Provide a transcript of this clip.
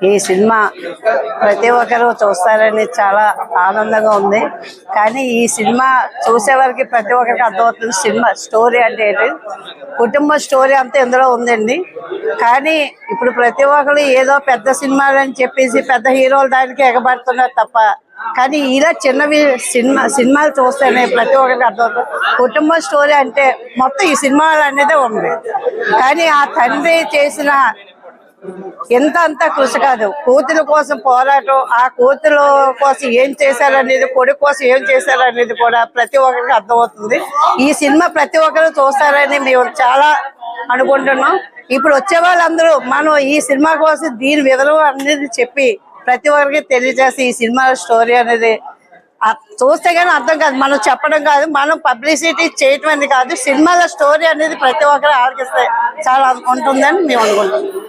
ఈ సినిమా ప్రతి ఒక్కరు చూస్తారని చాలా ఆనందంగా ఉంది. కానీ ఈ సినిమా చూసేవారికి ప్రతి ఒక్కరికి అర్థమవుతుంది సినిమా స్టోరీ అంటే ఏంటి. కుటుంబ స్టోరీ అంతా ఇందులో ఉందండి. కానీ ఇప్పుడు ప్రతి ఒక్కరు ఏదో పెద్ద సినిమాలు అని చెప్పేసి పెద్ద హీరోలు దానికి ఎగబడుతున్నారు తప్ప, కానీ ఇలా చిన్నవి సినిమాలు చూస్తేనే ప్రతి ఒక్కరికి అర్థమవుతుంది కుటుంబ స్టోరీ అంటే మొత్తం ఈ సినిమాలు అనేది ఉంది. కానీ ఆ తండ్రి చేసిన అంత కృషి కాదు, కూతుల కోసం పోరాటం, ఆ కూతుల కోసం ఏం చేశారనేది, కొడుకు కోసం ఏం చేశారనేది కూడా ప్రతి ఒక్కరికి అర్థమవుతుంది. ఈ సినిమా ప్రతి ఒక్కరు చూస్తారని మేము చాలా అనుకుంటున్నాం. ఇప్పుడు వచ్చే వాళ్ళందరూ మనం ఈ సినిమా కోసం దీని వివరం అనేది చెప్పి ప్రతి ఒక్కరికి తెలియజేసి ఈ సినిమా స్టోరీ అనేది చూస్తే కానీ అర్థం కాదు, మనం చెప్పడం కాదు, మనం పబ్లిసిటీ చేయటం అనేది కాదు, సినిమాల స్టోరీ అనేది ప్రతి ఒక్కరు ఆలోచిస్తే చాలా ఉంటుందని మేము అనుకుంటున్నాం.